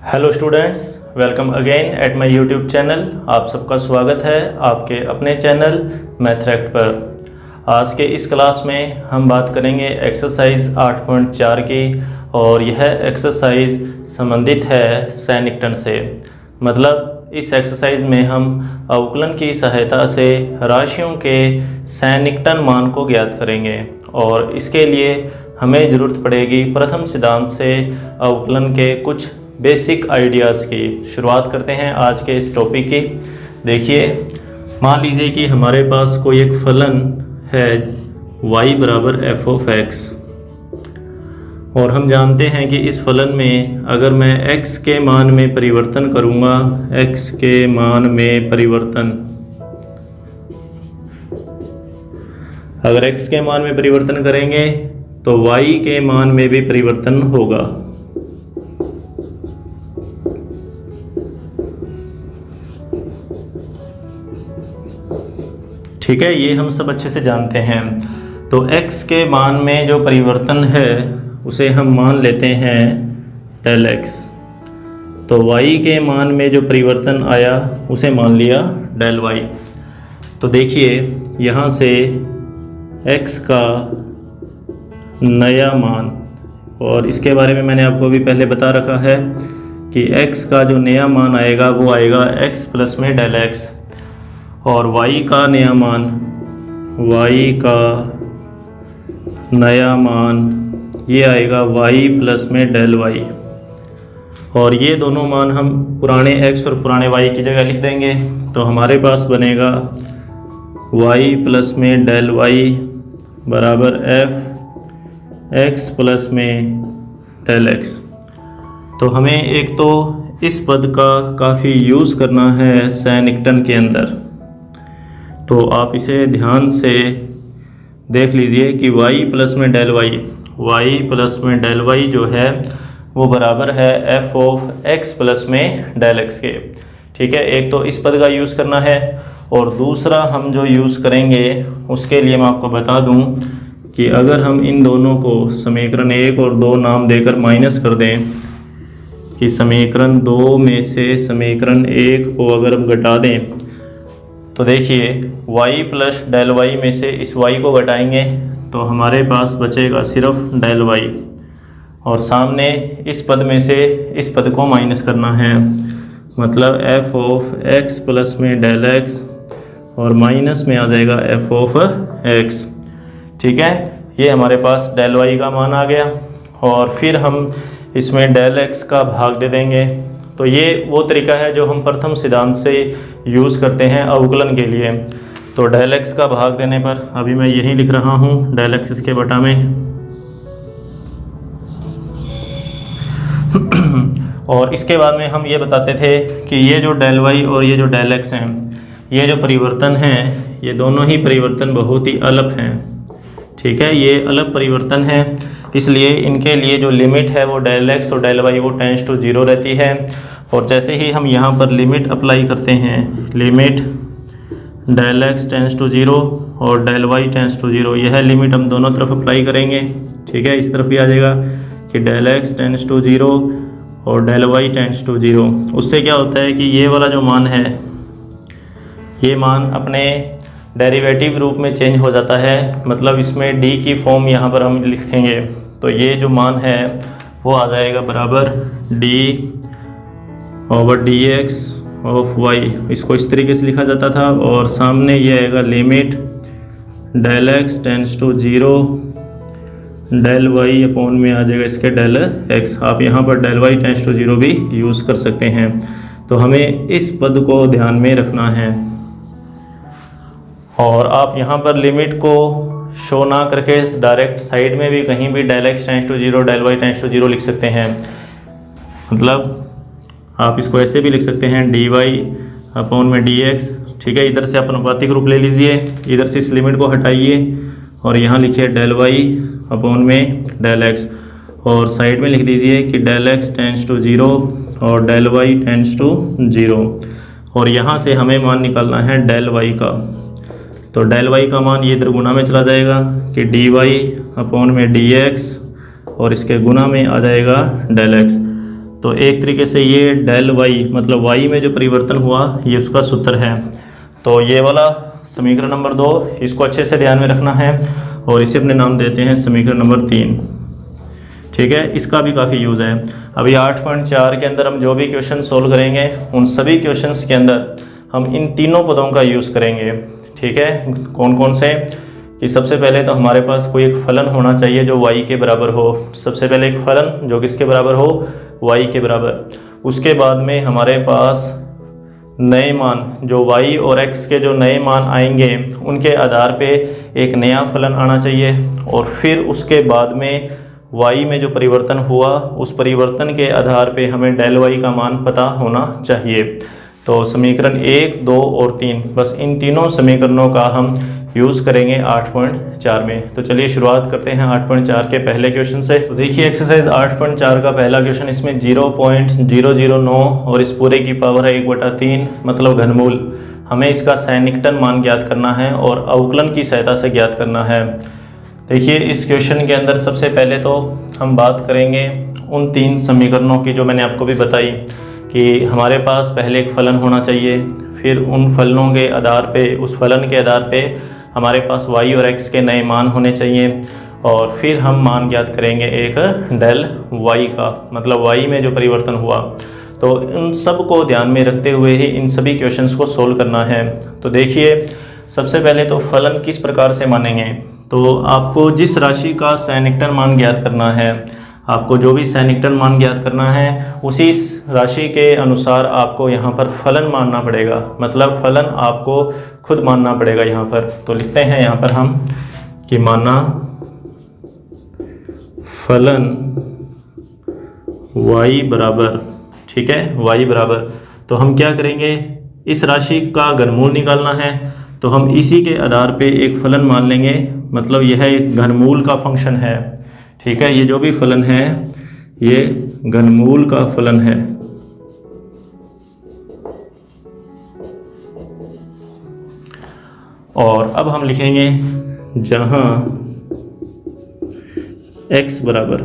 Hello students, welcome again at my YouTube channel. आप सबका स्वागत है आपके अपने चैनल मैथरेक्ट पर। आज के इस क्लास में हम बात करेंगे एक्सरसाइज 8.4 की, और यह एक्सरसाइज संबंधित है सैनिकटन से। मतलब इस एक्सरसाइज में हम अवकलन की सहायता से राशियों के सैनिकटन मान को ज्ञात करेंगे, और इसके लिए हमें ज़रूरत पड़ेगी प्रथम सिद्धांत से अवकलन के कुछ बेसिक आइडियाज़ की। शुरुआत करते हैं आज के इस टॉपिक की। देखिए, मान लीजिए कि हमारे पास कोई एक फलन है y बराबर f(x), और हम जानते हैं कि इस फलन में अगर मैं x के मान में परिवर्तन करूंगा, x के मान में परिवर्तन, अगर x के मान में परिवर्तन करेंगे तो y के मान में भी परिवर्तन होगा। ठीक है, ये हम सब अच्छे से जानते हैं। तो x के मान में जो परिवर्तन है उसे हम मान लेते हैं डेल x। तो y के मान में जो परिवर्तन आया उसे मान लिया डेल y। तो देखिए, यहाँ से x का नया मान, और इसके बारे में मैंने आपको अभी पहले बता रखा है कि x का जो नया मान आएगा वो आएगा x प्लस में डेल x, और y का नया मान, y का नया मान ये आएगा y प्लस में डेल y। और ये दोनों मान हम पुराने x और पुराने y की जगह लिख देंगे, तो हमारे पास बनेगा y प्लस में डेल y बराबर f x प्लस में डेल x। तो हमें एक तो इस पद का काफ़ी यूज़ करना है सैनिकटन के अंदर, तो आप इसे ध्यान से देख लीजिए कि y प्लस में डेल y जो है वो बराबर है f ऑफ x प्लस में डेल x के। ठीक है, एक तो इस पद का यूज़ करना है, और दूसरा हम जो यूज़ करेंगे उसके लिए मैं आपको बता दूं कि अगर हम इन दोनों को समीकरण 1 और 2 नाम देकर माइनस कर दें, कि समीकरण 2 में से समीकरण 1 को अगर हम घटा दें, तो देखिए y प्लस डेल y में से इस y को घटाएंगे तो हमारे पास बचेगा सिर्फ डेल y, और सामने इस पद में से इस पद को माइनस करना है, मतलब f ऑफ x प्लस में डेल x, और माइनस में आ जाएगा f ऑफ x। ठीक है, ये हमारे पास डेल y का मान आ गया, और फिर हम इसमें डेल x का भाग दे देंगे। तो ये वो तरीका है जो हम प्रथम सिद्धांत से यूज़ करते हैं अवकलन के लिए। तो डेल x का भाग देने पर, अभी मैं यही लिख रहा हूँ डेल x इसके बटा में, और इसके बाद में हम ये बताते थे कि ये जो डेल y और ये जो डेल x हैं, ये जो परिवर्तन हैं, ये दोनों ही परिवर्तन बहुत ही अलग हैं। ठीक है, ये अलग परिवर्तन है, इसलिए इनके लिए जो लिमिट है वो डेल x और डेल y वो टेंड्स टू 0 रहती है। और जैसे ही हम यहाँ पर लिमिट अप्लाई करते हैं, limit del x tends to 0 और डेल y टेंड्स टू 0, यह लिमिट हम दोनों तरफ अप्लाई करेंगे। ठीक है, इस तरफ भी आ जाएगा कि डेल x टेंड्स टू 0 और डेल y टेंड्स टू 0। उससे क्या होता है कि ये वाला जो मान है, ये मान अपने डेरिवेटिव रूप में चेंज हो जाता है, मतलब इसमें d की फॉर्म यहाँ पर हम लिखेंगे, तो ये जो मान है वो आ जाएगा बराबर d over dx of y। इसको इस तरीके से लिखा जाता था, और सामने ये आएगा limit del x tends to 0 del y upon में आ जाएगा इसके डेल x। आप यहाँ पर डेल y टेंड्स टू 0 भी यूज़ कर सकते हैं। तो हमें इस पद को ध्यान में रखना है, और आप यहाँ पर लिमिट को शो ना करके डायरेक्ट साइड में भी कहीं भी del x tends to 0 del y tends to 0 लिख सकते हैं। मतलब आप इसको ऐसे भी लिख सकते हैं dy अपॉन में dx। ठीक है, इधर से आप अनुपातिक रूप ले लीजिए, इधर से इस लिमिट को हटाइए और यहाँ लिखिए डेल y अपॉन में डेल x, और साइड में लिख दीजिए कि डेल x टेंड्स टू 0 और डेल y टेंड्स टू 0। और यहाँ से हमें मान निकालना है डेल y का। तो डेल y का मान ये इधर गुना में चला जाएगा कि dy अपॉन में dx, और इसके गुना में आ जाएगा डेल x। तो एक तरीके से ये डेल वाई मतलब वाई में जो परिवर्तन हुआ ये उसका सूत्र है। तो ये वाला समीकरण नंबर 2, इसको अच्छे से ध्यान में रखना है और इसे अपने नाम देते हैं समीकरण नंबर 3। ठीक है, इसका भी काफ़ी यूज़ है। अभी 8.4 के अंदर हम जो भी क्वेश्चन सोल्व करेंगे उन सभी क्वेश्चंस के अंदर हम इन तीनों पदों का यूज़ करेंगे। ठीक है, कौन कौन से? कि सबसे पहले तो हमारे पास कोई एक फलन होना चाहिए जो y के बराबर हो। सबसे पहले एक फलन जो किसके बराबर हो? y के बराबर। उसके बाद में हमारे पास नए मान जो y और x के जो नए मान आएंगे उनके आधार पे एक नया फलन आना चाहिए। और फिर उसके बाद में y में जो परिवर्तन हुआ उस परिवर्तन के आधार पे हमें डेल y का मान पता होना चाहिए। तो समीकरण 1, 2 और 3, बस इन तीनों समीकरणों का हम यूज़ करेंगे 8.4 में। तो चलिए शुरुआत करते हैं 8.4 के पहले क्वेश्चन से। तो देखिए एक्सरसाइज 8.4 का पहला क्वेश्चन, इसमें 0.009 और इस पूरे की पावर है 1/3 मतलब घनमूल। हमें इसका सैनिकटन मान ज्ञात करना है और अवकलन की सहायता से ज्ञात करना है। देखिए इस क्वेश्चन के अंदर सबसे पहले तो हम बात करेंगे उन 3 समीकरणों की जो मैंने आपको भी बताई कि हमारे पास पहले एक फलन होना चाहिए, फिर उन फलनों के आधार पे उस फलन के आधार पे हमारे पास y और x के नए मान होने चाहिए और फिर हम मान ज्ञात करेंगे एक डेल y का मतलब y में जो परिवर्तन हुआ। तो इन सब को ध्यान में रखते हुए ही इन सभी क्वेश्चंस को सोल्व करना है। तो देखिए सबसे पहले तो फलन किस प्रकार से मानेंगे। तो आपको जिस राशि का सैनिकटन मान ज्ञात करना है, आपको जो भी सैनिकटन मान ज्ञात करना है उसी राशि के अनुसार आपको यहाँ पर फलन मानना पड़ेगा। मतलब फलन आपको खुद मानना पड़ेगा यहाँ पर। तो लिखते हैं यहाँ पर हम कि माना फलन y बराबर, ठीक है, y बराबर। तो हम क्या करेंगे, इस राशि का घनमूल निकालना है तो हम इसी के आधार पे एक फलन मान लेंगे। मतलब यह एक घनमूल का फंक्शन है। ठीक है, ये जो भी फलन है ये घनमूल का फलन है। और अब हम लिखेंगे जहां x बराबर,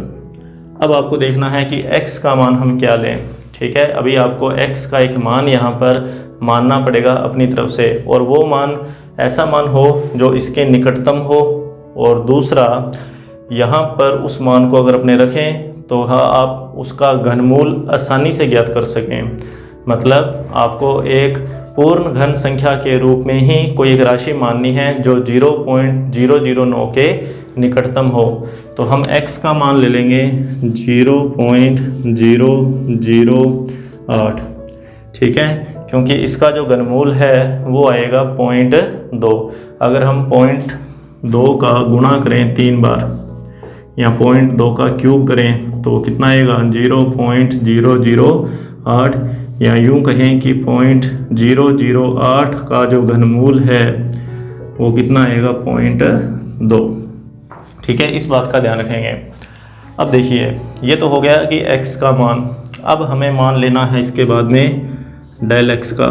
अब आपको देखना है कि x का मान हम क्या लें। ठीक है, अभी आपको x का एक मान यहाँ पर मानना पड़ेगा अपनी तरफ से और वो मान ऐसा मान हो जो इसके निकटतम हो। और दूसरा यहाँ पर उस मान को अगर अपने रखें तो हाँ आप उसका घनमूल आसानी से ज्ञात कर सकें। मतलब आपको एक पूर्ण घन संख्या के रूप में ही कोई एक राशि माननी है जो 0.009 के निकटतम हो। तो हम x का मान ले लेंगे 0.008। ठीक है, क्योंकि इसका जो घनमूल है वो आएगा 0.2। अगर हम 0.2 का गुणा करें 3 बार या 0.2 का क्यूब करें तो कितना आएगा 0.008, या यूँ कहें कि 0.008 का जो घनमूल है वो कितना आएगा 0.2। ठीक है, इस बात का ध्यान रखेंगे। अब देखिए ये तो हो गया कि x का मान। अब हमें मान लेना है इसके बाद में डेल x का।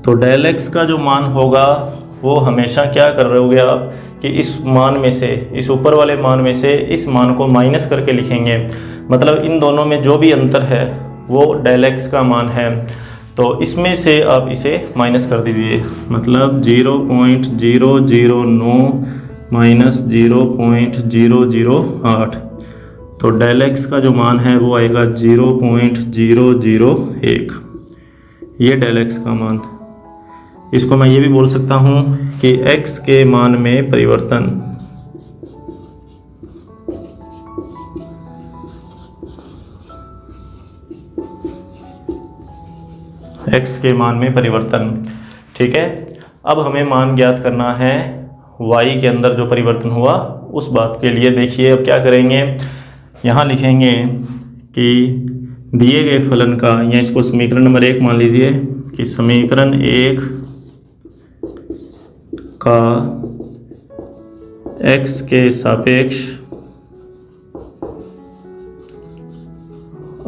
तो डेल x का जो मान होगा वो हमेशा क्या कर रहे होगे आप कि इस मान में से, इस ऊपर वाले मान में से इस मान को माइनस करके लिखेंगे। मतलब इन दोनों में जो भी अंतर है वो डेल x का मान है। तो इसमें से आप इसे माइनस कर दीजिए। मतलब 0.009 माइनस 0.008। तो डेल x का जो मान है वो आएगा 0.001। ये डेल x का मान। इसको मैं ये भी बोल सकता हूँ कि x के मान में परिवर्तन, x के मान में परिवर्तन। ठीक है, अब हमें मान ज्ञात करना है y के अंदर जो परिवर्तन हुआ उस बात के लिए। देखिए अब क्या करेंगे, यहाँ लिखेंगे कि दिए गए फलन का, या इसको समीकरण नंबर 1 मान लीजिए कि समीकरण 1 का x के सापेक्ष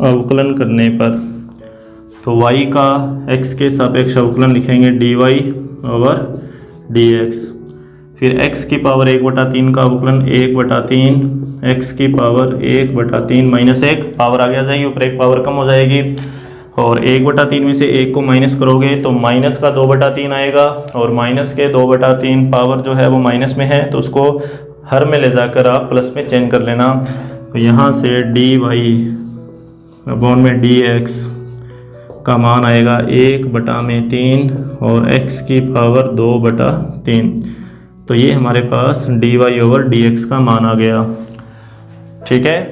अवकलन करने पर, तो y का x के सापेक्ष अवकलन लिखेंगे dy/dx। फिर x की पावर 1/3 का अवकलन 1/3, x की पावर 1/3 माइनस 1, पावर आगे आ जाएगी, ऊपर एक पावर कम हो जाएगी, और 1/3 में से 1 को माइनस करोगे तो माइनस का 2/3 आएगा, और माइनस के 2/3 पावर जो है वो माइनस में है तो उसको हर में ले जाकर आप प्लस में चेंज कर लेना। तो यहाँ से dy अपॉन में dx का मान आएगा 1/3 और x की पावर 2/3। तो ये हमारे पास dy/dx का मान आ गया। ठीक है,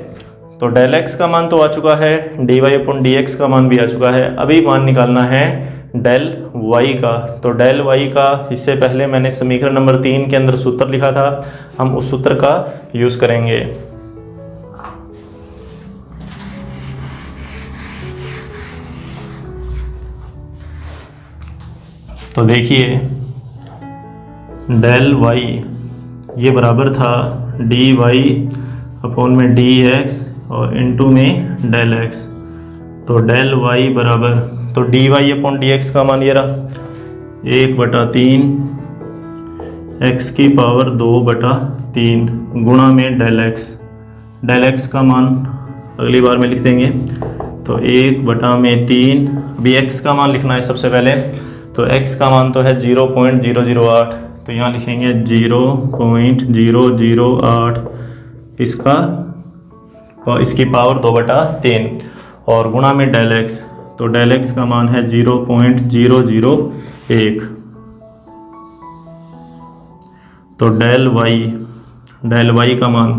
तो डेल x का मान तो आ चुका है, dy/dx का मान भी आ चुका है। अभी मान निकालना है डेल y का। तो डेल y का, इससे पहले मैंने समीकरण नंबर 3 के अंदर सूत्र लिखा था, हम उस सूत्र का यूज़ करेंगे। तो देखिए डेल y ये बराबर था dy अपॉन में dx और इनटू में डेल x। तो डेल y बराबर, तो dy अपॉन dx का मान ये रहा 1/3 x की पावर 2/3 गुणा में डेल x। डेल x का मान अगली बार में लिख देंगे। तो 1/3, अभी x का मान लिखना है सबसे पहले। तो x का मान तो है 0.008, तो यहाँ लिखेंगे 0.008 इसका, और इसकी पावर 2/3 और गुणा में डेल x। तो डेल x का मान है 0.001। तो डेल y का मान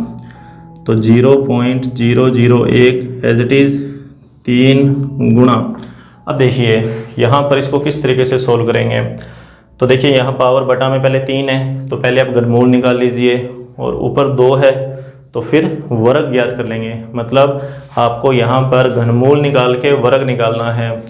तो 0.001 एज इट इज़ 3 गुणा। अब देखिए यहाँ पर इसको किस तरीके से सोल्व करेंगे। तो देखिए यहाँ पावर बटा में पहले 3 है, तो पहले आप घनमूल निकाल लीजिए, और ऊपर 2 है तो फिर वर्ग ज्ञात कर लेंगे। मतलब आपको यहाँ पर घनमूल निकाल के वर्ग निकालना है।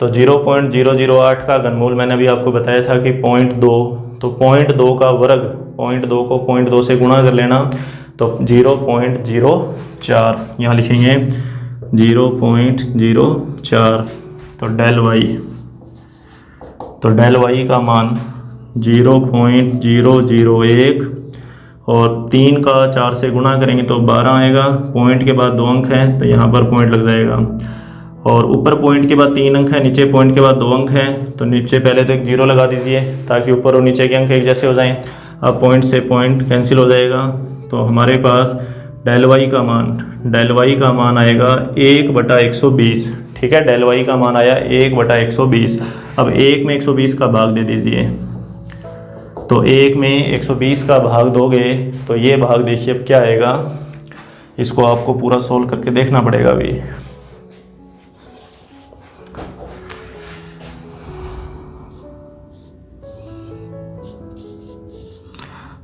तो 0.008 का घनमूल मैंने अभी आपको बताया था कि 0.2, तो 0.2 का वर्ग, 0.2 को 0.2 से गुणा कर लेना, तो 0.04 यहाँ लिखेंगे 0.04। तो डेल y का मान 0.001 और 3 का 4 से गुणा करेंगे तो 12 आएगा। पॉइंट के बाद 2 अंक हैं तो यहाँ पर पॉइंट लग जाएगा, और ऊपर पॉइंट के बाद 3 अंक है, नीचे पॉइंट के बाद 2 अंक हैं, तो नीचे पहले तो एक 0 लगा दीजिए ताकि ऊपर और नीचे के अंक एक जैसे हो जाएं। अब पॉइंट से पॉइंट कैंसिल हो जाएगा, तो हमारे पास डेल y का मान आएगा 1/120। ठीक है, डेल y का मान आया 1/120। अब 1 में 120 का भाग दे दीजिए। तो 1 में 120 का भाग दोगे तो ये भाग देखिए अब क्या आएगा, इसको आपको पूरा सोल्व करके देखना पड़ेगा अभी।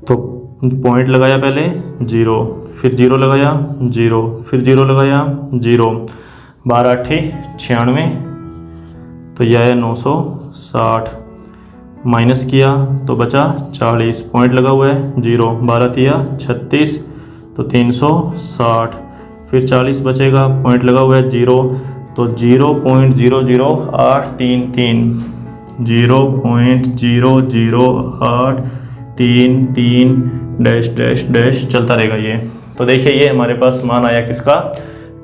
तो पॉइंट लगाया पहले 0, फिर 0 लगाया 0, फिर 0 लगाया 0, 12 8 96, तो यह है 960। माइनस किया तो बचा 40, पॉइंट लगा हुआ है 0, 12 तिया 36, तो 360, फिर 40 बचेगा, पॉइंट लगा हुआ है 0, तो 0.00833, 0.00833 डैश डैश डैश चलता रहेगा ये। तो देखिए ये हमारे पास मान आया किसका,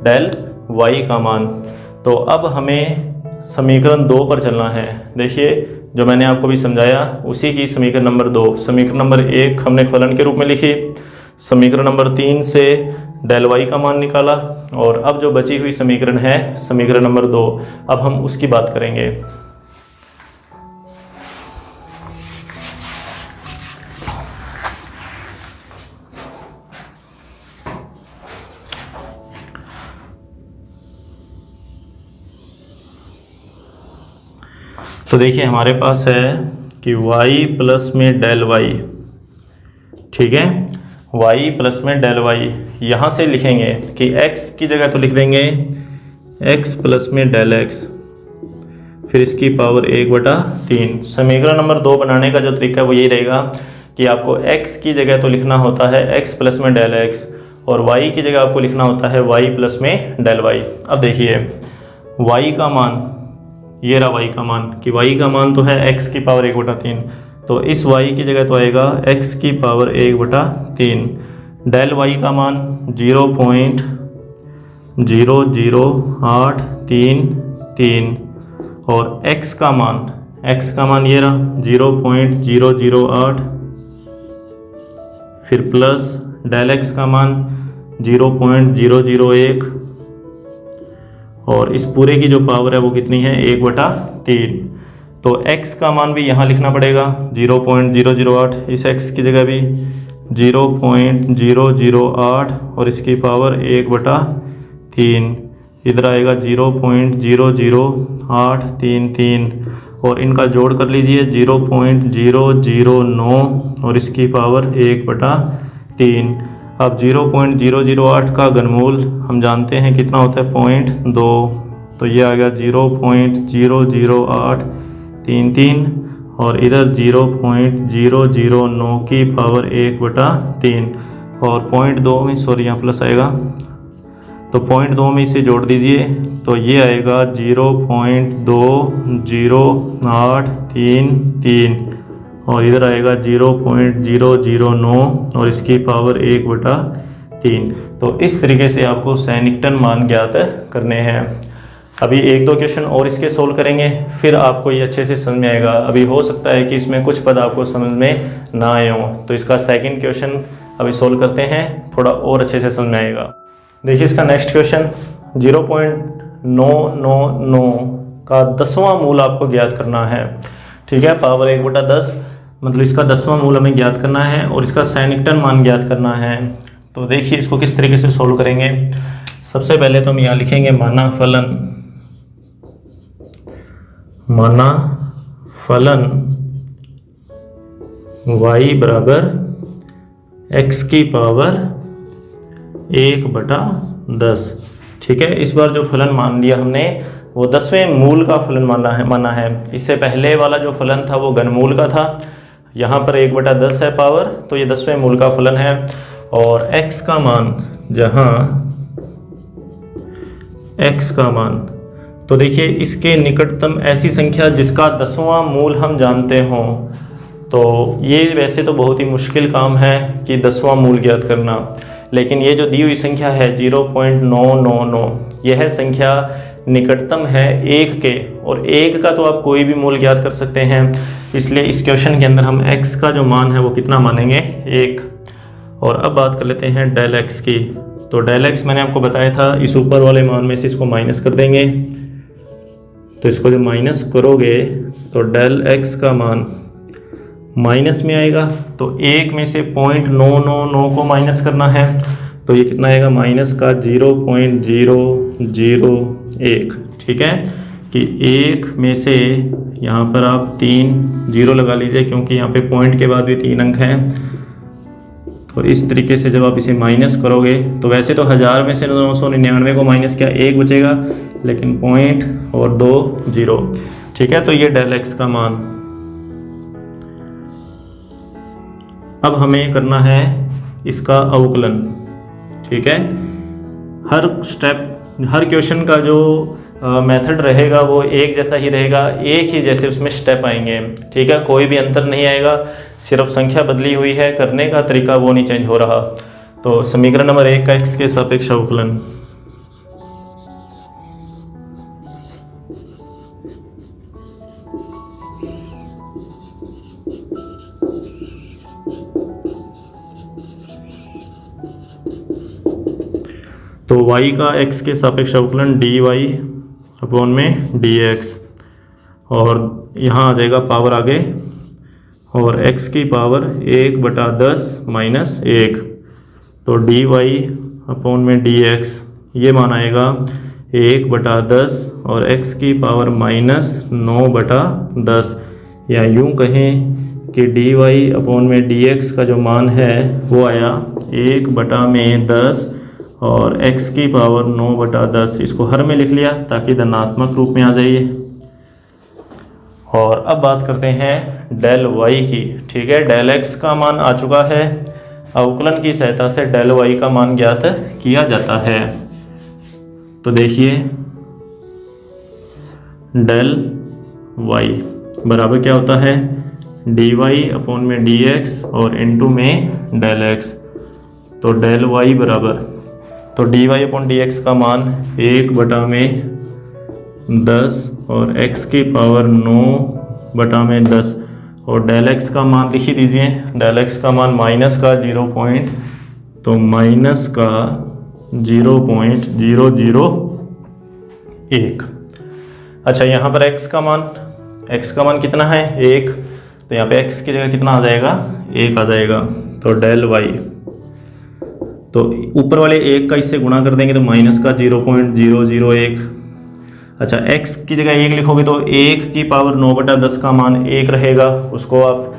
डेल y का मान। तो अब हमें समीकरण 2 पर चलना है। देखिए जो मैंने आपको भी समझाया उसी की समीकरण नंबर 2। समीकरण नंबर 1 हमने फलन के रूप में लिखी, समीकरण नंबर 3 से डेल y का मान निकाला, और अब जो बची हुई समीकरण है समीकरण नंबर 2, अब हम उसकी बात करेंगे। तो देखिए हमारे पास है कि y प्लस में डेल y, ठीक है, y प्लस में डेल y। यहाँ से लिखेंगे कि x की जगह तो लिख देंगे x प्लस में डेल x, फिर इसकी पावर 1/3। समीकरण नंबर 2 बनाने का जो तरीका है वो यही रहेगा कि आपको x की जगह तो लिखना होता है x प्लस में डेल x, और y की जगह आपको लिखना होता है y प्लस में डेल y। अब देखिए y का मान, ये रहा y का मान, कि y का मान तो है x की पावर 1/3, तो इस y की जगह तो आएगा x की पावर 1/3। डेल y का मान 0.00833 और x का मान ये रहा 0.008, फिर प्लस डेल x का मान 0.001 और इस पूरे की जो पावर है वो कितनी है 1/3। तो x का मान भी यहाँ लिखना पड़ेगा 0.008, इस x की जगह भी 0.008 और इसकी पावर 1/3, इधर आएगा 0.00833 और इनका जोड़ कर लीजिए 0.009 और इसकी पावर 1/3। अब 0.008 का घनमूल हम जानते हैं कितना होता है 0.2, तो ये आ गया 0.00833 और इधर 0.009 की पावर 1/3 और 0.2 में सॉरी यहाँ प्लस आएगा, तो 0.2 में इसे जोड़ दीजिए तो ये आएगा 0.20833 और इधर आएगा 0.009 और इसकी पावर 1/3। तो इस तरीके से आपको सैनिकटन मान ज्ञात करने हैं। अभी एक दो क्वेश्चन और इसके सोल्व करेंगे, फिर आपको ये अच्छे से समझ में आएगा। अभी हो सकता है कि इसमें कुछ पद आपको समझ में ना आए हों, तो इसका सेकंड क्वेश्चन अभी सोल्व करते हैं, थोड़ा और अच्छे से समझ में आएगा। देखिए इसका नेक्स्ट क्वेश्चन 0.999 का 10वां मूल आपको ज्ञात करना है। ठीक है, पावर 1/10 मतलब इसका 10वां मूल हमें ज्ञात करना है और इसका सैनिकटन मान ज्ञात करना है। तो देखिए इसको किस तरीके से सोल्व करेंगे। सबसे पहले तो हम यहाँ लिखेंगे माना फलन y बराबर x की पावर 1/10। ठीक है, इस बार जो फलन मान लिया हमने वो 10वें मूल का फलन माना है। इससे पहले वाला जो फलन था वो घनमूल का था, यहाँ पर 1/10 है पावर, तो ये 10वें मूल का फलन है। और x का मान, जहाँ x का मान, तो देखिए इसके निकटतम ऐसी संख्या जिसका 10वां मूल हम जानते हों, तो ये वैसे तो बहुत ही मुश्किल काम है कि 10वां मूल ज्ञात करना, लेकिन ये जो दी हुई संख्या है 0.999 यह संख्या निकटतम है 1 के, और 1 का तो आप कोई भी मूल ज्ञात कर सकते हैं। इसलिए इस क्वेश्चन के अंदर हम x का जो मान है वो कितना मानेंगे 1। और अब बात कर लेते हैं डेल x की। तो डेल x मैंने आपको बताया था, इस ऊपर वाले मान में से इसको माइनस कर देंगे, तो इसको जो माइनस करोगे तो डेल x का मान माइनस में आएगा, तो 1 में से 0.999 को माइनस करना है, तो ये कितना आएगा माइनस का 0.001। ठीक है, कि 1 में से यहाँ पर आप 3 0 लगा लीजिए, क्योंकि यहाँ पे पॉइंट के बाद भी 3 अंक हैं। तो इस तरीके से जब आप इसे माइनस करोगे तो वैसे तो 1000 में से 999 को माइनस किया 1 बचेगा, लेकिन पॉइंट और 2 0। ठीक है, तो ये डेल x का मान। अब हमें करना है इसका अवकलन। ठीक है, हर स्टेप, हर क्वेश्चन का जो मेथड रहेगा वो एक जैसा ही रहेगा, एक ही जैसे उसमें स्टेप आएंगे। ठीक है, कोई भी अंतर नहीं आएगा, सिर्फ संख्या बदली हुई है, करने का तरीका वो नहीं चेंज हो रहा। तो समीकरण नंबर 1 का x के सापेक्ष अवकलन। तो y का x के सापेक्ष अवकलन dy अपॉन में dx, और यहाँ आ जाएगा पावर आगे, और x की पावर 1/10 माइनस 1, तो dy अपॉन में dx ये मान आएगा 1/10 और x की पावर माइनस 9/10, या यूँ कहें कि dy अपॉन में dx का जो मान है वो आया 1/10 और x की पावर 9/10। इसको हर में लिख लिया ताकि धनात्मक रूप में आ जाइए। और अब बात करते हैं डेल y की। ठीक है, डेल x का मान आ चुका है, अवकलन की सहायता से डेल y का मान ज्ञात किया जाता है। तो देखिए डेल y बराबर क्या होता है, डी वाई अपॉन में डी एक्स और इनटू में डेल एक्स। तो डेल वाई बराबर, तो D Y upon D X का मान 1/10 और x की पावर 9/10 और डेल एक्स का मान लिख ही दीजिए। डेल एक्स का मान माइनस का 0.001। अच्छा, यहाँ पर x का मान कितना है 1, तो यहाँ पे x की जगह कितना आ जाएगा 1 आ जाएगा। तो डेल वाई, तो ऊपर वाले 1 का इससे गुणा कर देंगे तो माइनस का 0.001। अच्छा, x की जगह 1 लिखोगे तो 1 की पावर 9/10 का मान 1 रहेगा। उसको आप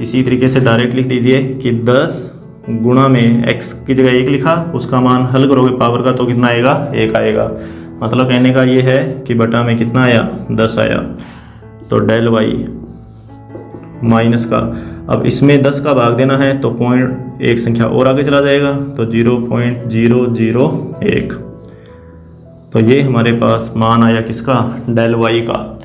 इसी तरीके से डायरेक्ट लिख दीजिए कि 10 गुणा में x की जगह 1 लिखा, उसका मान हल करोगे पावर का तो कितना आएगा 1 आएगा। मतलब कहने का ये है कि बटा में कितना आया 10 आया। तो डेल वाई माइनस का, अब इसमें 10 का भाग देना है तो पॉइंट एक संख्या और आगे चला जाएगा तो 0.001। तो ये हमारे पास मान आया किसका, डेल वाई का।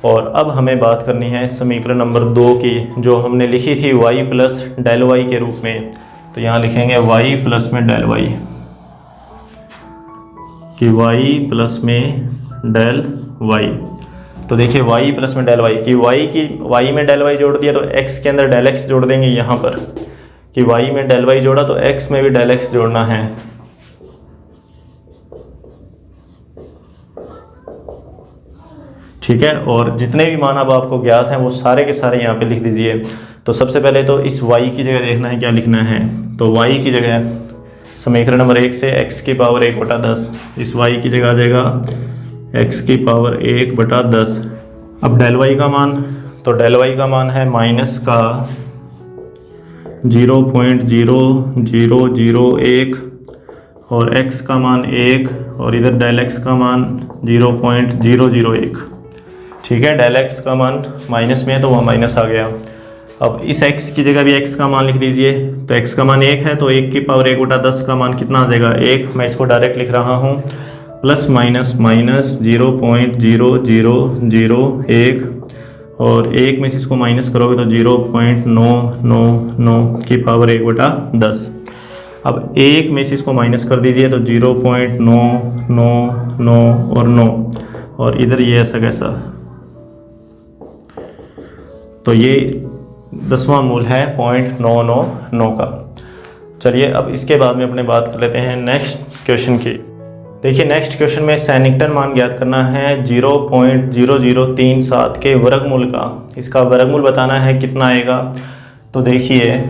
और अब हमें बात करनी है समीकरण नंबर 2 की, जो हमने लिखी थी y प्लस डेल वाई के रूप में। तो यहाँ लिखेंगे y प्लस में डेल वाई, कि y प्लस में डेल वाई। तो देखिए y प्लस में डेल वाई, कि y में डेल वाई जोड़ दिया तो x के अंदर डेल x जोड़ देंगे। यहाँ पर कि y में डेल वाई जोड़ा तो x में भी डेल x जोड़ना है। ठीक है, और जितने भी मान अब आपको ज्ञात हैं वो सारे के सारे यहाँ पे लिख दीजिए। तो सबसे पहले तो इस y की जगह देखना है क्या लिखना है। तो y की जगह समीकरण नंबर 1 से x की पावर 1/10, इस y की जगह आ जाएगा x की पावर 1/10। अब डेल y का मान, तो डेल y का मान है माइनस का 0.0001 और x का मान 1 और इधर डेल x का मान 0.001। ठीक है, डेल x का मान माइनस में है तो वह माइनस आ गया। अब इस x की जगह भी x का मान लिख दीजिए। तो x का मान 1 है तो 1 की पावर 1/10 का मान कितना आ जाएगा 1। मैं इसको डायरेक्ट लिख रहा हूँ, प्लस माइनस 0.0001 और 1 में से इसको माइनस करोगे तो 0.999 की पावर 1/10। अब 1 में से इसको माइनस कर दीजिए तो 0.999 और 9 और इधर ये ऐसा कैसा, तो ये 10वां मूल है 0.999 का। चलिए अब इसके बाद में अपने बात कर लेते हैं नेक्स्ट क्वेश्चन की। देखिए नेक्स्ट क्वेश्चन में सैनिकटन मान ज्ञात करना है 0.0037 के वर्गमूल का। इसका वर्गमूल बताना है कितना आएगा। तो देखिए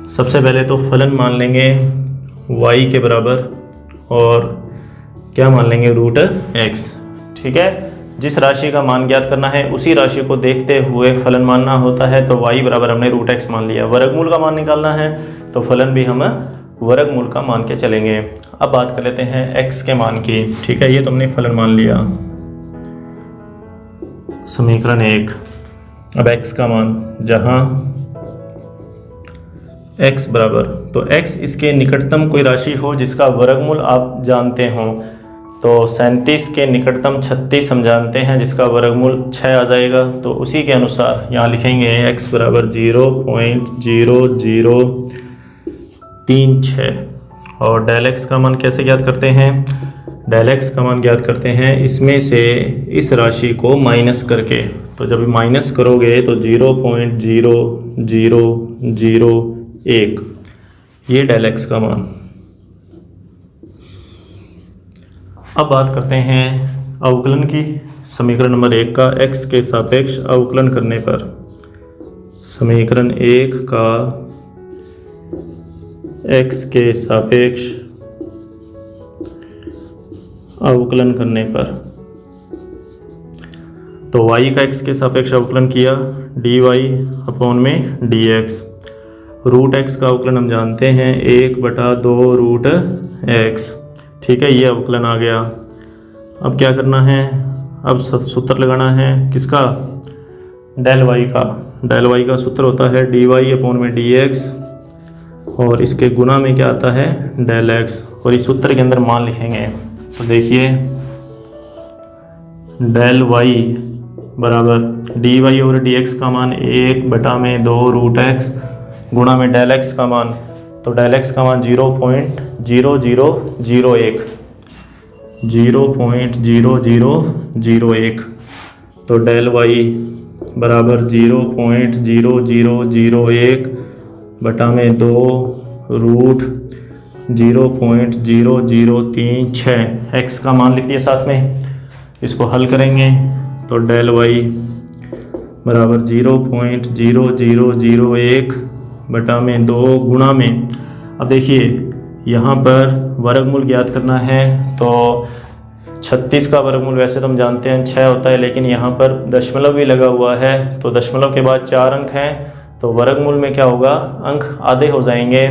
सबसे पहले तो फलन मान लेंगे y के बराबर और क्या मान लेंगे √x। ठीक है, जिस राशि का मान ज्ञात करना है उसी राशि को देखते हुए फलन मानना होता है। तो y बराबर हमने √x मान लिया। वर्गमूल का मान निकालना है तो फलन भी हम वर्गमूल का मान के चलेंगे। अब बात कर लेते हैं x के मान की। ठीक है, ये तुमने फलन मान लिया समीकरण 1। अब x का मान, जहाँ x बराबर, तो x इसके निकटतम कोई राशि हो जिसका वर्गमूल आप जानते हो। तो 37 के निकटतम 36 हम जानते हैं जिसका वर्गमूल 6 आ जाएगा। तो उसी के अनुसार यहाँ लिखेंगे x बराबर 0.0036 और डेल x का मान कैसे ज्ञात करते हैं। डेल x का मान ज्ञात करते हैं इसमें से इस राशि को माइनस करके। तो जब माइनस करोगे तो 0.0001 ये डेल x का मान। अब बात करते हैं अवकलन की। समीकरण नंबर 1 का x के सापेक्ष अवकलन करने पर, समीकरण 1 का x के सापेक्ष अवकलन करने पर, तो y का x के सापेक्ष अवकलन किया dy अपॉन में dx। √x का अवकलन हम जानते हैं 1/2 √x। ठीक है, ये अवकलन आ गया। अब क्या करना है, अब सूत्र लगाना है किसका, डेल y का। डेल y का सूत्र होता है dy अपॉन में dx और इसके गुना में क्या आता है डेल x और इस सूत्र के अंदर मान लिखेंगे। तो देखिए डेल y बराबर डी वाई और डी एक्स का मान 1/2 √x गुणा में डेल एक्स का मान, तो डेल एक्स का मान 0.0001 0.0001, तो डेल वाई बराबर 0.0001/2 √0.0036 एक्स का मान लिख दिया साथ में। इसको हल करेंगे तो डेल वाई बराबर 0.0001/2 गुणा में, अब देखिए यहाँ पर वर्गमूल ज्ञात करना है, तो 36 का वर्गमूल वैसे तो हम जानते हैं 6 होता है, लेकिन यहाँ पर दशमलव भी लगा हुआ है, तो दशमलव के बाद 4 अंक हैं, तो वर्गमूल में क्या होगा, अंक आधे हो जाएंगे,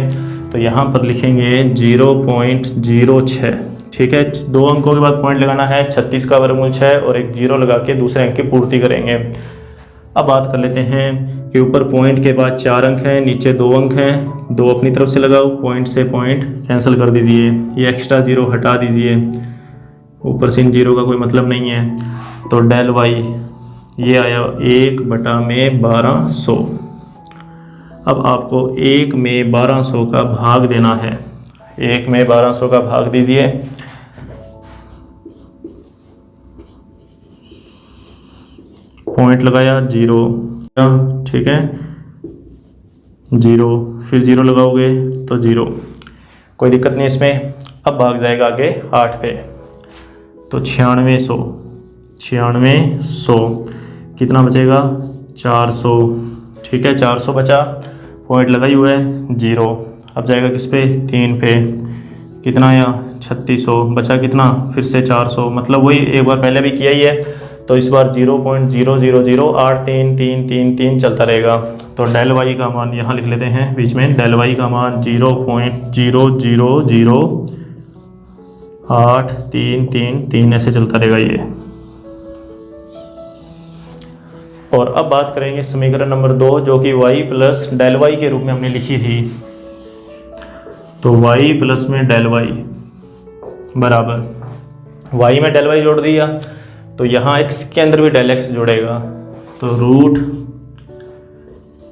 तो यहाँ पर लिखेंगे 0.06। ठीक है, 2 अंकों के बाद पॉइंट लगाना है, 36 का वर्गमूल 6 और एक 0 लगा के दूसरे अंक की पूर्ति करेंगे। अब बात कर लेते हैं कि ऊपर पॉइंट के बाद 4 अंक हैं, नीचे 2 अंक हैं, 2 अपनी तरफ से लगाओ, पॉइंट से पॉइंट कैंसिल कर दीजिए, ये एक्स्ट्रा 0 हटा दीजिए, ऊपर से इन 0 का कोई मतलब नहीं है, तो डेल वाई ये आया 1/1200। अब आपको 1/1200 का भाग देना है, 1/1200 का भाग दीजिए, पॉइंट लगाया 0, ठीक है 0, फिर 0 लगाओगे तो 0, कोई दिक्कत नहीं इसमें। अब भाग जाएगा आगे 8 पे, तो 9600 कितना बचेगा 400, ठीक है 400 बचा, पॉइंट लगाई हुआ है 0, अब जाएगा किस पे 3 पे, कितना आया 3600, बचा कितना फिर से 400, मतलब वही एक बार पहले भी किया ही है, तो इस बार 0.00083333 चलता रहेगा, तो डेल वाई का मान यहाँ लिख लेते हैं बीच में, डेल वाई का मान 0.000833 ऐसे चलता रहेगा ये। और अब बात करेंगे समीकरण नंबर 2 जो कि y प्लस डेल वाई के रूप में हमने लिखी थी, तो y प्लस में डेल वाई बराबर y में डेल वाई जोड़ दिया, तो यहाँ x के अंदर भी डेल x जोड़ेगा, तो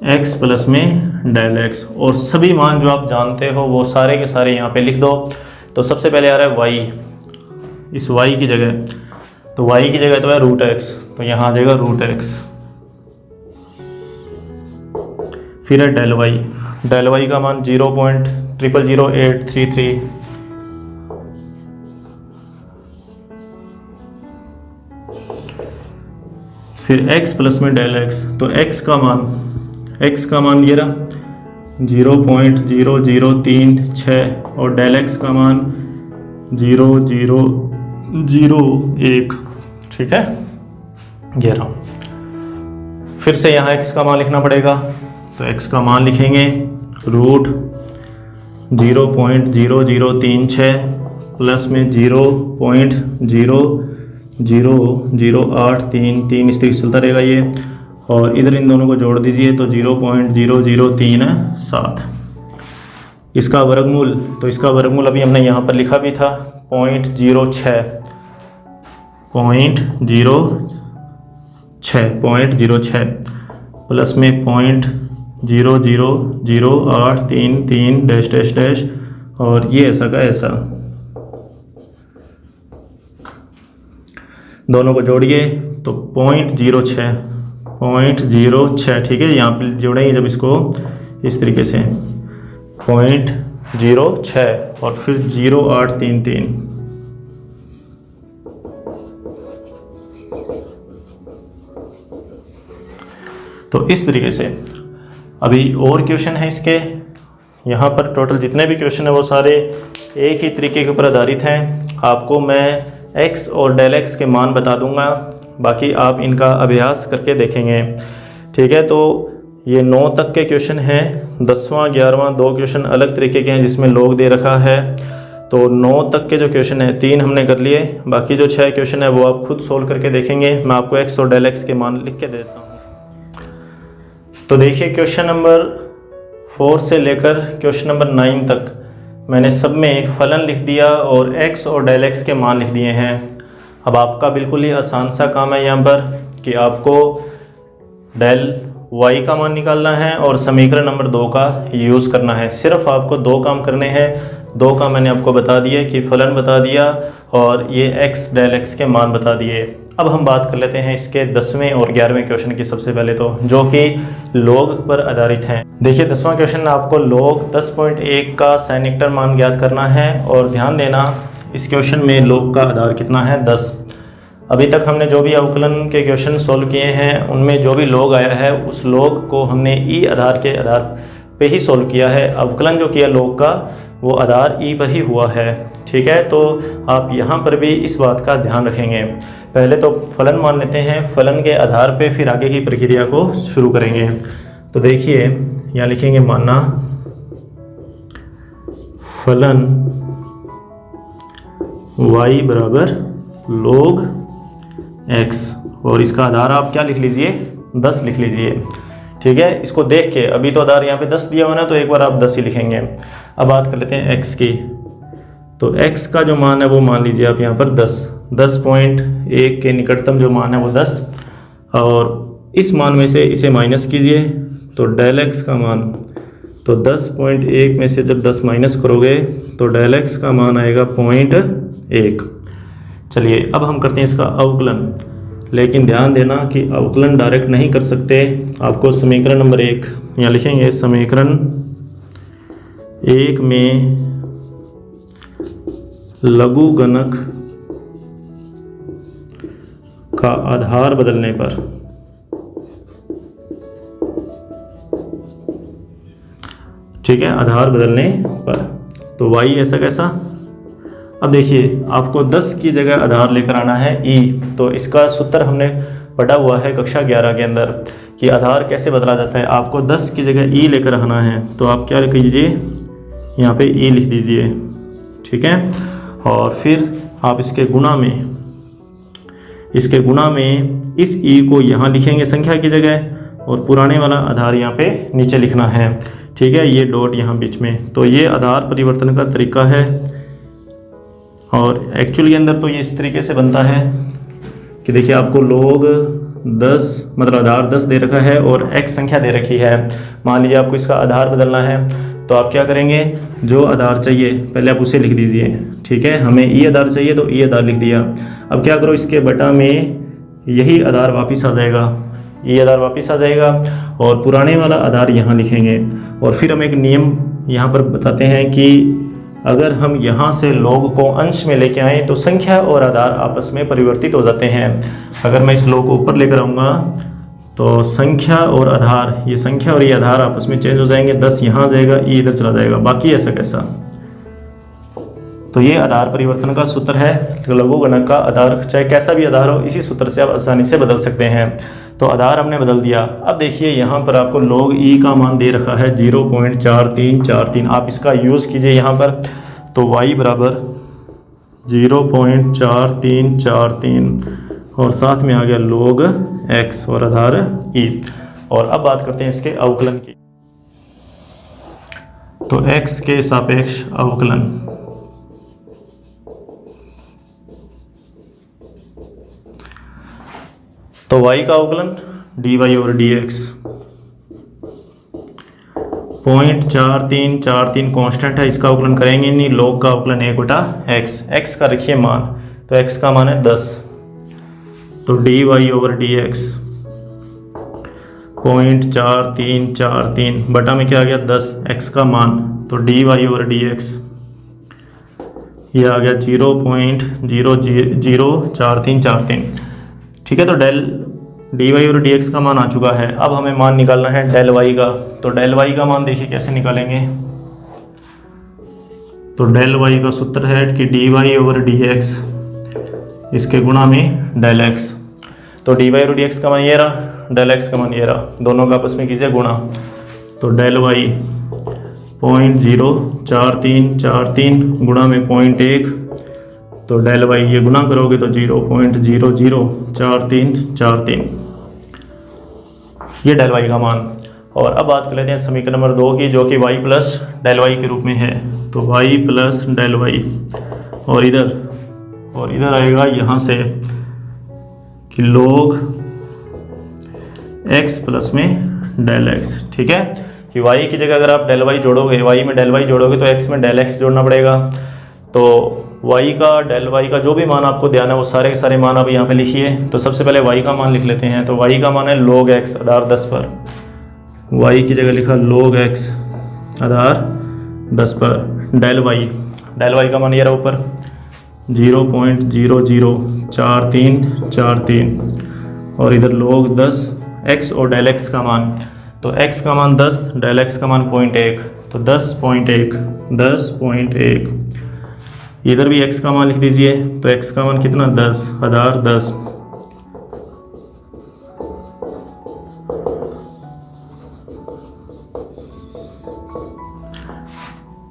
√x प्लस में डेल x, और सभी मान जो आप जानते हो वो सारे के सारे यहाँ पे लिख दो। तो सबसे पहले आ रहा है y, इस y की जगह, तो y की जगह तो है √x, तो यहाँ आ जाएगा √x, फिर है डेल वाई का मान 0.000833, फिर x प्लस में डेल x, तो x का मान ये रहा 0.0036 और डेल x का मान 0.001, ठीक है ये रहा। फिर से यहाँ x का मान लिखना पड़ेगा, तो x का मान लिखेंगे √0.0036 प्लस में 0.000833 इस तरीके चलता रहेगा ये, और इधर इन दोनों को जोड़ दीजिए तो 0.0037, इसका वर्गमूल, तो इसका वर्गमूल अभी हमने यहाँ पर लिखा भी था 0.06 प्लस में 0.000833 डैश डैश डैश, और ये ऐसा का ऐसा, दोनों को जोड़िए तो 0.06, ठीक है यहाँ पे जोड़ेंगे जब इसको इस तरीके से 0.06 और फिर 0.833, तो इस तरीके से। अभी और क्वेश्चन है इसके, यहाँ पर टोटल जितने भी क्वेश्चन है वो सारे एक ही तरीके के ऊपर आधारित हैं। आपको मैं x और डेल x के मान बता दूंगा, बाकी आप इनका अभ्यास करके देखेंगे, ठीक है। तो ये 9 तक के क्वेश्चन हैं, 10वां 11वां 2 क्वेश्चन अलग तरीके के हैं जिसमें लॉग दे रखा है। तो 9 तक के जो क्वेश्चन है 3 हमने कर लिए, बाकी जो 6 क्वेश्चन है वो आप खुद सोल्व करके देखेंगे। मैं आपको x और डेल x के मान लिख के देता हूँ। तो देखिए क्वेश्चन नंबर 4 से लेकर क्वेश्चन नंबर 9 तक मैंने सब में फलन लिख दिया और x और डेल x के मान लिख दिए हैं। अब आपका बिल्कुल ही आसान सा काम है यहाँ पर कि आपको डेल वाई का मान निकालना है और समीकरण नंबर 2 का यूज़ करना है। सिर्फ आपको 2 काम करने हैं। 2 का मैंने आपको बता दिया कि फलन बता दिया और ये x डेल x के मान बता दिए। अब हम बात कर लेते हैं इसके 10वें और 11वें क्वेश्चन की सबसे पहले, तो जो कि log पर आधारित हैं। देखिए 10वां क्वेश्चन आपको log 10.1 का sin हेक्टर मान ज्ञात करना है और ध्यान देना इस क्वेश्चन में log का आधार कितना है 10। अभी तक हमने जो भी अवकलन के क्वेश्चन सोल्व किए हैं उनमें जो भी log आया है उस log को हमने ई आधार के आधार पे ही सोल्व किया है। अवकलन जो किया log का वो आधार ई पर ही हुआ है। ठीक है, तो आप यहाँ पर भी इस बात का ध्यान रखेंगे। पहले तो फलन मान लेते हैं, फलन के आधार पे फिर आगे की प्रक्रिया को शुरू करेंगे। तो देखिए यहाँ लिखेंगे माना फलन y बराबर log x और इसका आधार आप क्या लिख लीजिए 10 लिख लीजिए। ठीक है, इसको देख के अभी तो आधार यहाँ पे 10 दिया हुआ ना, तो एक बार आप 10 ही लिखेंगे। अब बात कर लेते हैं x की। तो x का जो मान है वो मान लीजिए आप यहाँ पर 10.1 के निकटतम जो मान है वो 10 और इस मान में से इसे माइनस कीजिए तो डेल x का मान, तो 10.1 में से जब 10 माइनस करोगे तो डेल x का मान आएगा 0.1। चलिए अब हम करते हैं इसका अवकलन, लेकिन ध्यान देना कि अवकलन डायरेक्ट नहीं कर सकते। आपको समीकरण नंबर 1 यहाँ लिखेंगे, समीकरण 1 में लघुगणक का आधार बदलने पर ठीक है, आधार बदलने पर तो y ऐसा कैसा। अब देखिए आपको 10 की जगह आधार लेकर आना है e, तो इसका सूत्र हमने पढ़ा हुआ है कक्षा 11 के अंदर कि आधार कैसे बदला जाता है। आपको 10 की जगह e लेकर आना है, तो आप क्या लिख लीजिए यहाँ पे e लिख दीजिए। ठीक है, और फिर आप इसके गुणा में इस e को यहाँ लिखेंगे संख्या की जगह और पुराने वाला आधार यहाँ पे नीचे लिखना है। ठीक है, ये डॉट यहाँ बीच में, तो ये आधार परिवर्तन का तरीका है। और एक्चुअल के अंदर तो ये इस तरीके से बनता है कि देखिए आपको log 10 मतलब आधार 10 दे रखा है और x संख्या दे रखी है। मान लीजिए आपको इसका आधार बदलना है, तो आप क्या करेंगे, जो आधार चाहिए पहले आप उसे लिख दीजिए। ठीक है, हमें ई आधार चाहिए तो ई आधार लिख दिया। अब क्या करो, इसके बटा में यही आधार वापस आ जाएगा, ये आधार वापस आ जाएगा और पुराने वाला आधार यहाँ लिखेंगे। और फिर हम एक नियम यहाँ पर बताते हैं कि अगर हम यहाँ से log को अंश में लेके आएँ तो संख्या और आधार आपस में परिवर्तित हो जाते हैं। अगर मैं इस log को ऊपर लेकर आऊँगा तो संख्या और आधार, ये संख्या और ये आधार आपस में चेंज हो जाएंगे। 10 यहाँ जाएगा, e इधर चला जाएगा, बाकी ऐसा कैसा। तो ये आधार परिवर्तन का सूत्र है। लघुगणक का आधार चाहे कैसा भी आधार हो, इसी सूत्र से आप आसानी से बदल सकते हैं। तो आधार हमने बदल दिया। अब देखिए यहाँ पर आपको log e का मान दे रखा है 0.4343। आप इसका यूज़ कीजिए यहाँ पर, तो y बराबर 0.4343 और साथ में आ गया log x और आधार e। और अब बात करते हैं इसके अवकलन की। तो x के सापेक्ष अवकलन, तो y का अवकलन dy ओवर dx 0.4343 कांस्टेंट है, इसका अवकलन करेंगे नहीं। log का अवकलन 1 बटा x का रखिए मान, तो x का मान है 10, तो dy ओवर dx 0.4343 बटा में क्या आ गया 10 x का मान, तो dy ओवर dx ये आ गया 0.00443। ठीक है, तो डेल dy और dx का मान आ चुका है। अब हमें मान निकालना है डेल y का। तो डेल y का मान देखिए कैसे निकालेंगे। तो डेल y का सूत्र है कि dy ओवर dx इसके गुणा में डेल x। तो dy और dx का मान ये रहा, डेल x का मान ये रहा, दोनों का आपस में कीजिए गुणा। तो डेल y 0.4343 गुणा में 0.1, तो डेल y ये गुना करोगे तो 0.004343 ये डेल y का मान। और अब बात कर लेते हैं समीकरण नंबर 2 की, जो कि y प्लस डेल y के रूप में है। तो y प्लस डेल y और इधर आएगा यहाँ से कि log एक्स प्लस में डेल एक्स। ठीक है, कि वाई की जगह अगर आप डेल वाई जोड़ोगे, वाई में डेल वाई जोड़ोगे तो एक्स में डेल एक्स जोड़ना पड़ेगा। तो वाई का डेल वाई का जो भी मान आपको ध्यान है वो सारे के सारे मान आप यहाँ पे लिखिए। तो सबसे पहले वाई का मान लिख लेते हैं। तो वाई का मान है log x आधार 10 पर, वाई की जगह लिखा log x आधार 10 पर डेल वाई का मान ये रहा ऊपर 0.004343 और इधर log 10 x और डेल x का मान, तो x का मान 10, डेल x का मान 0.1, तो 10.1 इधर भी x का मान लिख दीजिए। तो x का मान कितना 10 आधार 10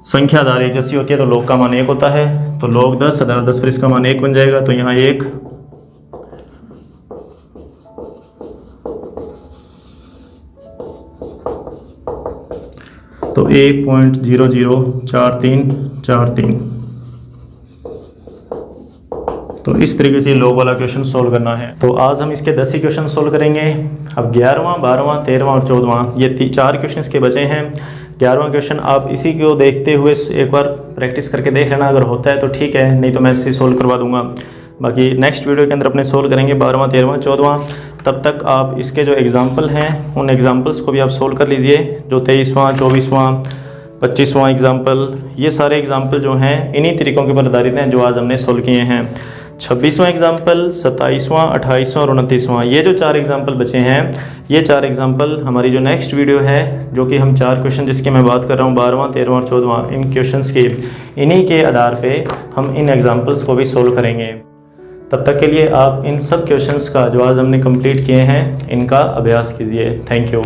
संख्या आधार एक जैसी होती है तो log का मान 1 होता है। तो log 10 आधार 10 पर इसका मान 1 बन जाएगा। तो यहाँ 1 तो 1.004343। तो इस तरीके से log वाला क्वेश्चन सोल्व करना है। तो आज हम इसके 10 ही क्वेश्चन सोल्व करेंगे। अब 11वां, 12वां, 13वां और 14वां ये 4 क्वेश्चन इसके बचे हैं। 11वां क्वेश्चन आप इसी को देखते हुए एक बार प्रैक्टिस करके देख लेना, अगर होता है तो ठीक है, नहीं तो मैं इसे सोल्व करवा दूंगा। बाकी नेक्स्ट वीडियो के अंदर अपने सोल्व करेंगे 12वां, 13वां, 14वां। तब तक आप इसके जो एग्जाम्पल हैं उन एग्जाम्पल्स को भी आप सोल्व कर लीजिए। जो 23वां, 24वां, 25वां एग्जाम्पल, ये सारे एग्जाम्पल जो हैं इन्हीं तरीकों के ऊपर आधारित हैं जो आज हमने सोल्व किए हैं। 26वां एग्जाम्पल, 27वां, 28वां और 29वां, ये जो 4 एग्जाम्पल बचे हैं, ये 4 एग्जाम्पल हमारी जो नेक्स्ट वीडियो है, जो कि हम 4 क्वेश्चन जिसकी मैं बात कर रहा हूँ 12वां, 13वां और 14वां, इन क्वेश्चंस के इन्हीं के आधार पे हम इन एग्जाम्पल्स को भी सोल्व करेंगे। तब तक के लिए आप इन सब क्वेश्चंस का जो आज हमने कंप्लीट किए हैं इनका अभ्यास कीजिए। Thank you.